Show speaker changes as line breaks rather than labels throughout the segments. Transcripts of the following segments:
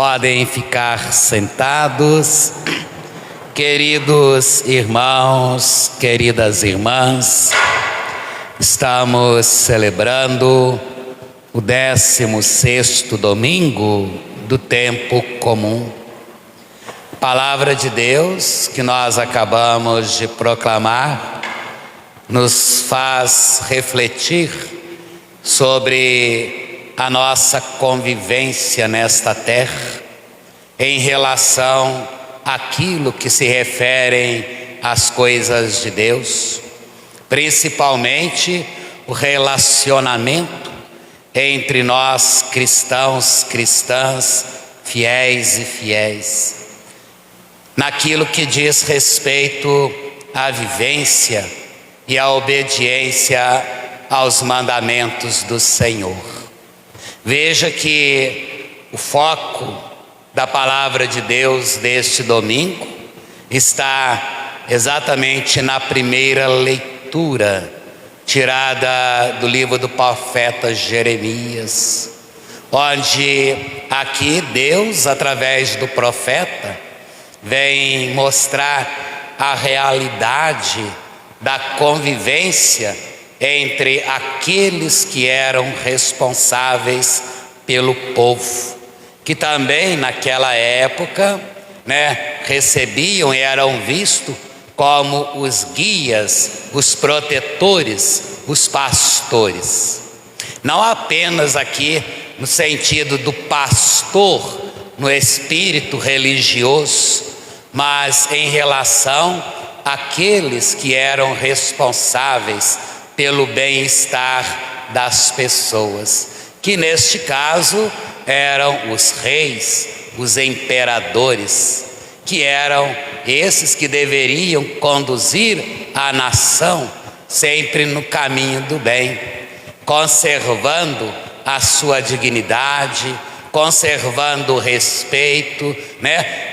Podem ficar sentados. Queridos irmãos, queridas irmãs, estamos celebrando o 16º domingo do tempo comum. Palavra de Deus que nós acabamos de proclamar nos faz refletir sobre a nossa convivência nesta terra em relação àquilo que se referem às coisas de Deus, principalmente o relacionamento entre nós cristãos, cristãs, fiéis e fiéis, naquilo que diz respeito à vivência e à obediência aos mandamentos do Senhor. Veja que o foco da palavra de Deus deste domingo está exatamente na primeira leitura, tirada do livro do profeta Jeremias, onde aqui Deus, através do profeta, vem mostrar a realidade da convivência entre aqueles que eram responsáveis pelo povo, que também naquela época, recebiam e eram vistos como os guias, os protetores, os pastores. Não apenas aqui no sentido do pastor, no espírito religioso, mas em relação àqueles que eram responsáveis pelo bem-estar das pessoas, que neste caso eram os reis, os imperadores, que eram esses que deveriam conduzir a nação sempre no caminho do bem, conservando a sua dignidade, conservando o respeito,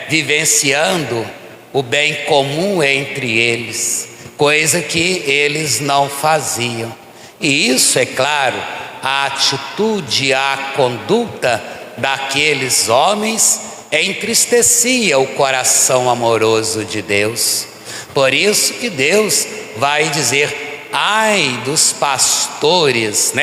vivenciando o bem comum entre eles, coisa que eles não faziam. E isso, é claro, a atitude, a conduta daqueles homens entristecia o coração amoroso de Deus. Por isso que Deus vai dizer: ai dos pastores,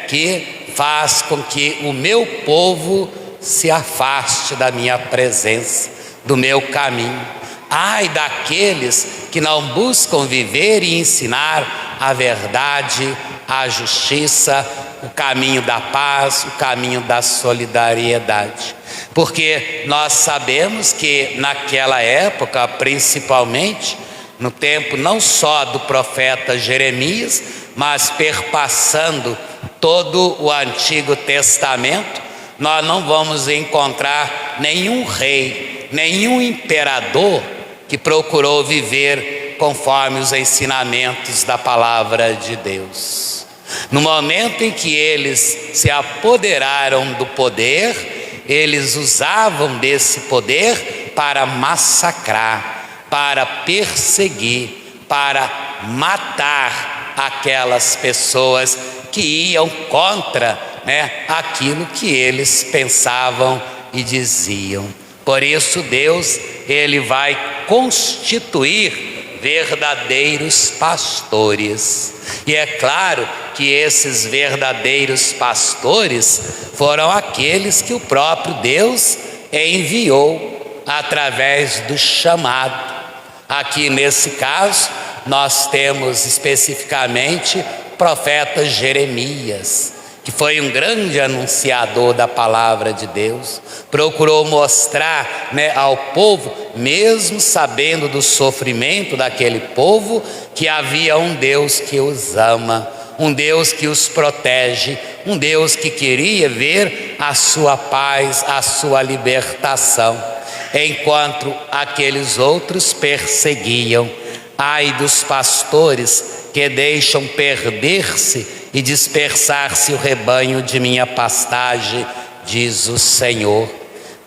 que faz com que o meu povo se afaste da minha presença, do meu caminho. Ai daqueles que não buscam viver e ensinar a verdade, a justiça, o caminho da paz, o caminho da solidariedade. Porque nós sabemos que naquela época, principalmente no tempo não só do profeta Jeremias, mas perpassando todo o Antigo Testamento, nós não vamos encontrar nenhum rei, nenhum imperador que procurou viver conforme os ensinamentos da palavra de Deus. No momento em que eles se apoderaram do poder, eles usavam desse poder para massacrar, para perseguir, para matar aquelas pessoas que iam contra, aquilo que eles pensavam e diziam. Por isso Deus, Ele vai constituir verdadeiros pastores. E é claro que esses verdadeiros pastores foram aqueles que o próprio Deus enviou através do chamado. Aqui nesse caso, nós temos especificamente o profeta Jeremias, que foi um grande anunciador da palavra de Deus, procurou mostrar ao povo, mesmo sabendo do sofrimento daquele povo, que havia um Deus que os ama, um Deus que os protege, um Deus que queria ver a sua paz, a sua libertação, enquanto aqueles outros perseguiam. Ai dos pastores que deixam perder-se e dispersar-se o rebanho de minha pastagem, diz o Senhor.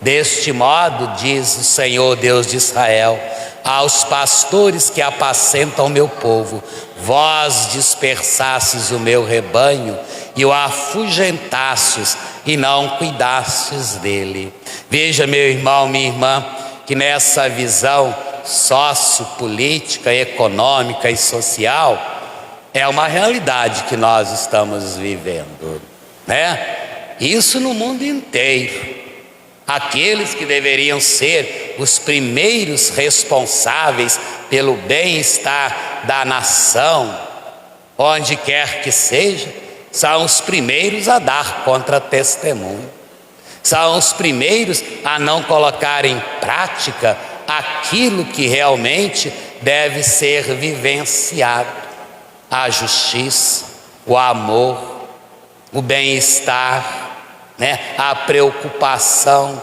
Deste modo, diz o Senhor Deus de Israel, aos pastores que apacentam o meu povo: vós dispersastes o meu rebanho e o afugentastes e não cuidastes dele. Veja, meu irmão, minha irmã, que nessa visão sociopolítica, econômica e social, é uma realidade que nós estamos vivendo, né? Isso no mundo inteiro. Aqueles que deveriam ser os primeiros responsáveis pelo bem-estar da nação, onde quer que seja, são os primeiros a dar contra-testemunho, são os primeiros a não colocar em prática aquilo que realmente deve ser vivenciado: a justiça, o amor, o bem-estar, né? A preocupação.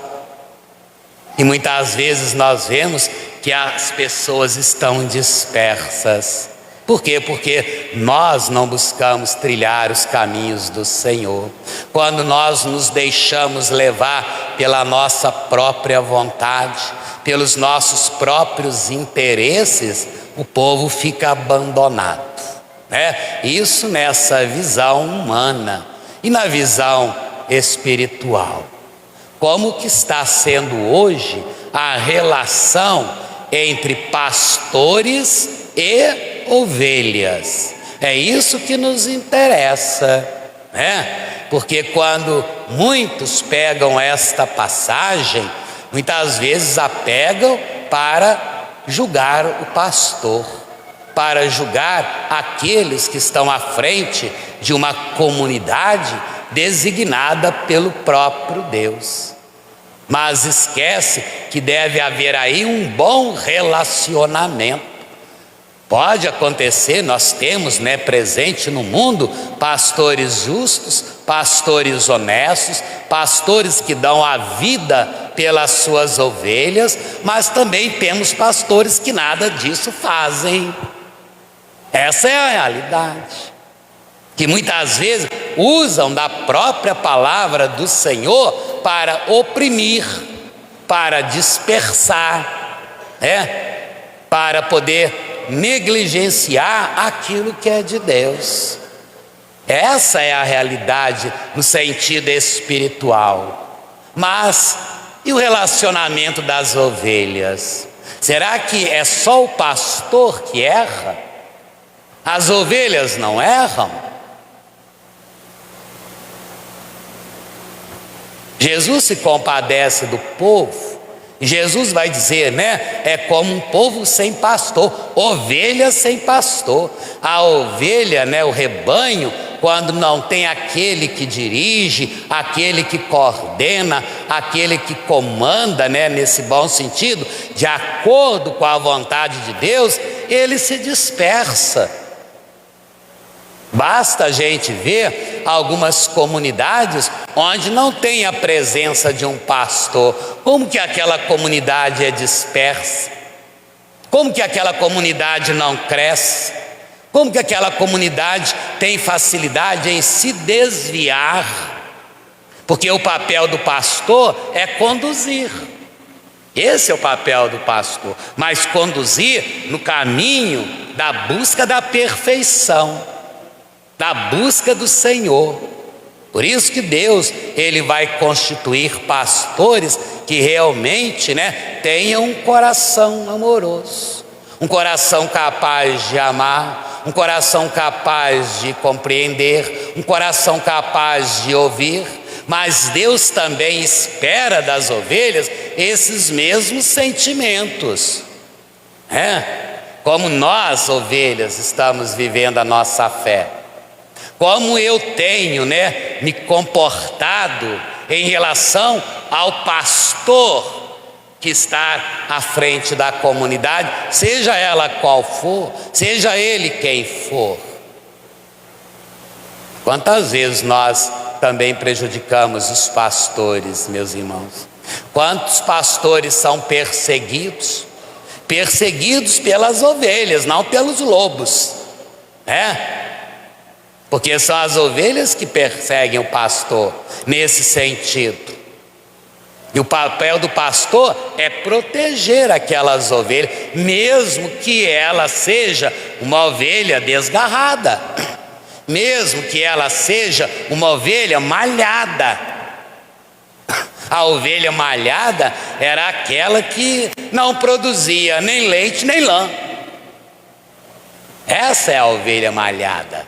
E muitas vezes nós vemos que as pessoas estão dispersas. Por quê? Porque nós não buscamos trilhar os caminhos do Senhor. Quando nós nos deixamos levar pela nossa própria vontade, pelos nossos próprios interesses, o povo fica abandonado, né? Isso nessa visão humana. E na visão espiritual, como que está sendo hoje a relação entre pastores e ovelhas? É isso que nos interessa, né? Porque quando muitos pegam esta passagem, muitas vezes a pegam para julgar o pastor, para julgar aqueles que estão à frente de uma comunidade designada pelo próprio Deus. Mas esquece que deve haver aí um bom relacionamento. Pode acontecer, nós temos, né, presente no mundo pastores justos, pastores honestos, pastores que dão a vida pelas suas ovelhas, mas também temos pastores que nada disso fazem. Essa é a realidade, que muitas vezes usam da própria palavra do Senhor para oprimir, para dispersar, né? Para poder negligenciar aquilo que é de Deus. Essa é a realidade no sentido espiritual. Mas e o relacionamento das ovelhas? Será que é só o pastor que erra? As ovelhas não erram? Jesus se compadece do povo. Jesus vai dizer, né? É como um povo sem pastor, ovelhas sem pastor. A ovelha, né? O rebanho, quando não tem aquele que dirige, aquele que coordena, aquele que comanda, né? Nesse bom sentido, de acordo com a vontade de Deus, ele se dispersa. Basta a gente ver algumas comunidades onde não tem a presença de um pastor. Como que aquela comunidade é dispersa? Como que aquela comunidade não cresce? Como que aquela comunidade tem facilidade em se desviar? Porque o papel do pastor é conduzir. Esse é o papel do pastor, mas conduzir no caminho da busca da perfeição, da busca do Senhor. Por isso que Deus, Ele vai constituir pastores que realmente, né, tenham um coração amoroso, um coração capaz de amar, um coração capaz de compreender, um coração capaz de ouvir. Mas Deus também espera das ovelhas esses mesmos sentimentos, como nós, ovelhas, estamos vivendo a nossa fé. Como eu tenho, né, me comportado em relação ao pastor que está à frente da comunidade, seja ela qual for, seja ele quem for. Quantas vezes nós também prejudicamos os pastores, meus irmãos? Quantos pastores são perseguidos? Perseguidos pelas ovelhas, não pelos lobos, né? Porque são as ovelhas que perseguem o pastor nesse sentido. E o papel do pastor é proteger aquelas ovelhas, mesmo que ela seja uma ovelha desgarrada, mesmo que ela seja uma ovelha malhada, A ovelha malhada era aquela que não produzia nem leite nem lã. Essa é a ovelha malhada.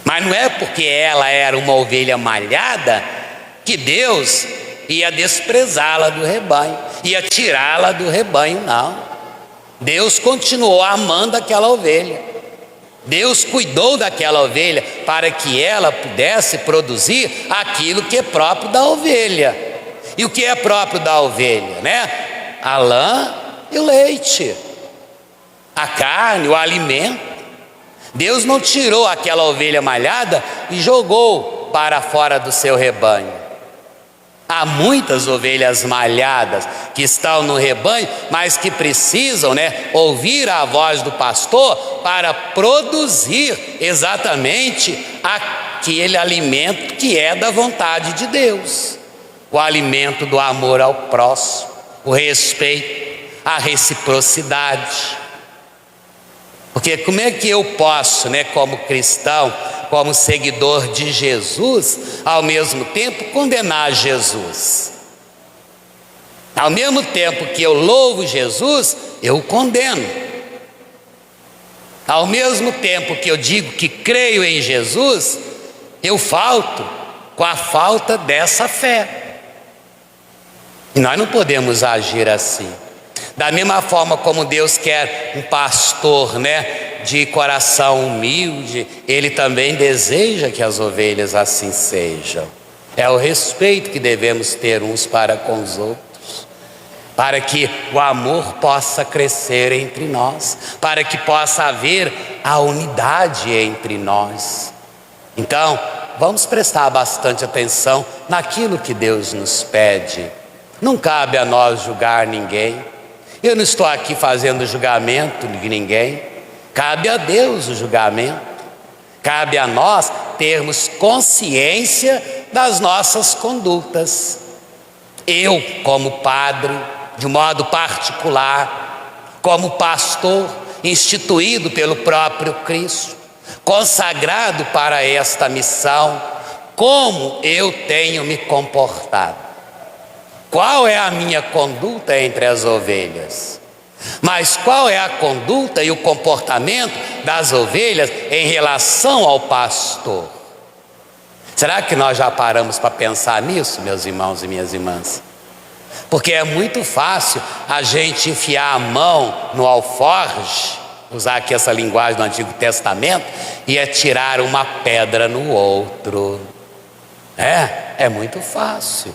Mas não é porque ela era uma ovelha malhada que Deus ia desprezá-la do rebanho, ia tirá-la do rebanho, não. Deus continuou amando aquela ovelha. Deus cuidou daquela ovelha para que ela pudesse produzir aquilo que é próprio da ovelha. E o que é próprio da ovelha, né? A lã e o leite, a carne, o alimento. Deus não tirou aquela ovelha malhada e jogou para fora do seu rebanho. Há muitas ovelhas malhadas que estão no rebanho, mas que precisam, ouvir a voz do pastor para produzir exatamente aquele alimento que é da vontade de Deus. O alimento do amor ao próximo, o respeito, a reciprocidade. Porque como é que eu posso, como cristão, como seguidor de Jesus, ao mesmo tempo condenar Jesus? Ao mesmo tempo que eu louvo Jesus, eu o condeno. Ao mesmo tempo que eu digo que creio em Jesus, eu falto com a falta dessa fé. E nós não podemos agir assim. Da mesma forma como Deus quer um pastor, de coração humilde, Ele também deseja que as ovelhas assim sejam. É o respeito que devemos ter uns para com os outros, para que o amor possa crescer entre nós, para que possa haver a unidade entre nós. Então, vamos prestar bastante atenção naquilo que Deus nos pede. Não cabe a nós julgar ninguém. Eu não estou aqui fazendo julgamento de ninguém. Cabe a Deus o julgamento. Cabe a nós termos consciência das nossas condutas. Eu, como padre, de modo particular, como pastor, instituído pelo próprio Cristo, consagrado para esta missão, como eu tenho me comportado? Qual é a minha conduta entre as ovelhas? Mas qual é a conduta e o comportamento das ovelhas em relação ao pastor? Será que nós já paramos para pensar nisso, meus irmãos e minhas irmãs? Porque é muito fácil a gente enfiar a mão no alforje, usar aqui essa linguagem do Antigo Testamento, e atirar uma pedra no outro. É muito fácil.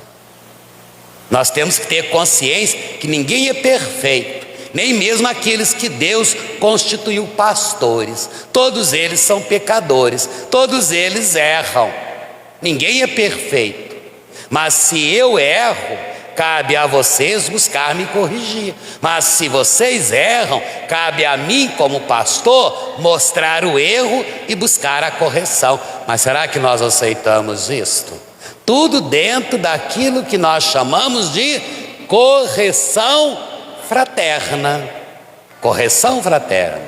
Nós temos que ter consciência que ninguém é perfeito, nem mesmo aqueles que Deus constituiu pastores. Todos eles são pecadores, todos eles erram. Ninguém é perfeito. Mas se eu erro, cabe a vocês buscar me corrigir. Mas se vocês erram, cabe a mim, como pastor, mostrar o erro e buscar a correção. Mas será que nós aceitamos isto? Tudo dentro daquilo que nós chamamos de correção fraterna. Correção fraterna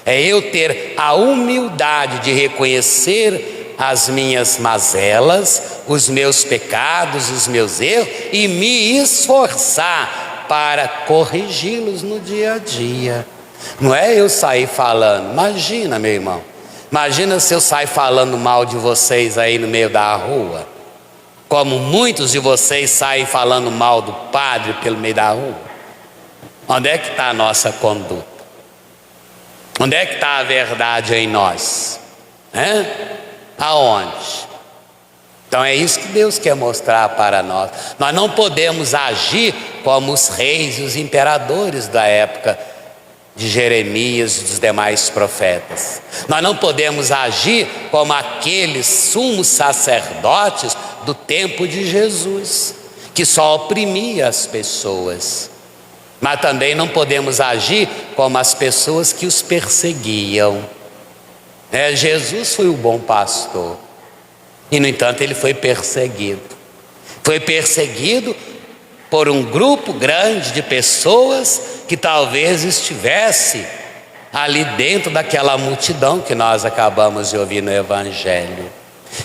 é eu ter a humildade de reconhecer as minhas mazelas, os meus pecados, os meus erros, e me esforçar para corrigi-los no dia a dia. Não é eu sair falando. Imagina, meu irmão, imagina se eu sair falando mal de vocês aí no meio da rua, como muitos de vocês saem falando mal do padre pelo meio da rua. Onde é que está a nossa conduta? Onde é que está a verdade em nós? Aonde? Então é isso que Deus quer mostrar para nós. Nós não podemos agir como os reis e os imperadores da época de Jeremias e dos demais profetas. Nós não podemos agir como aqueles sumos sacerdotes do tempo de Jesus, que só oprimia as pessoas. Mas também não podemos agir como as pessoas que os perseguiam. Jesus foi o bom pastor, e no entanto ele foi perseguido. Foi perseguido por um grupo grande de pessoas que talvez estivesse ali dentro daquela multidão que nós acabamos de ouvir no Evangelho,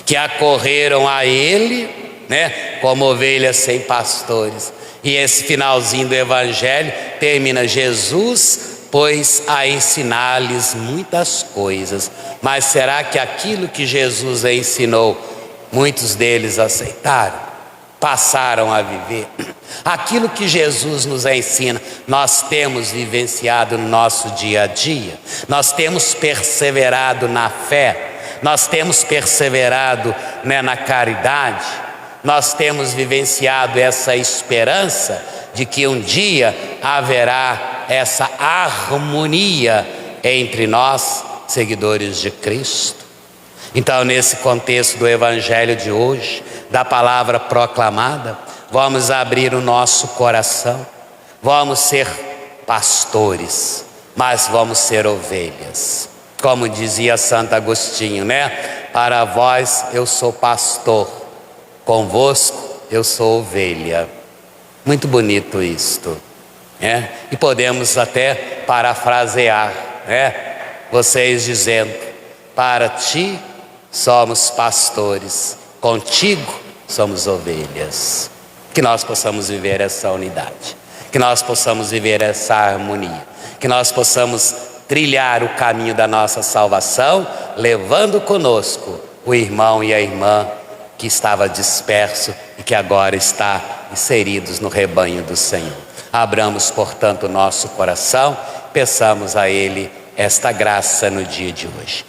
que acorreram a ele né? Como ovelhas sem pastores. E esse finalzinho do Evangelho termina: Jesus, pois, a ensinar-lhes muitas coisas. Mas será que aquilo que Jesus ensinou, muitos deles aceitaram? Passaram a viver? Aquilo que Jesus nos ensina, nós temos vivenciado no nosso dia a dia? Nós temos perseverado na fé? Nós temos perseverado, né, na caridade? Nós temos vivenciado essa esperança de que um dia haverá essa harmonia entre nós, seguidores de Cristo? Então, nesse contexto do Evangelho de hoje, da palavra proclamada, vamos abrir o nosso coração. Vamos ser pastores, mas vamos ser ovelhas. Como dizia Santo Agostinho, né? Para vós eu sou pastor, convosco eu sou ovelha. Muito bonito isto, né? E podemos até parafrasear, né? Vocês dizendo: para ti somos pastores, contigo somos ovelhas. Que nós possamos viver essa unidade, que nós possamos viver essa harmonia, que nós possamos trilhar o caminho da nossa salvação, levando conosco o irmão e a irmã que estava disperso e que agora está inseridos no rebanho do Senhor. Abramos, portanto, o nosso coração, peçamos a Ele esta graça no dia de hoje.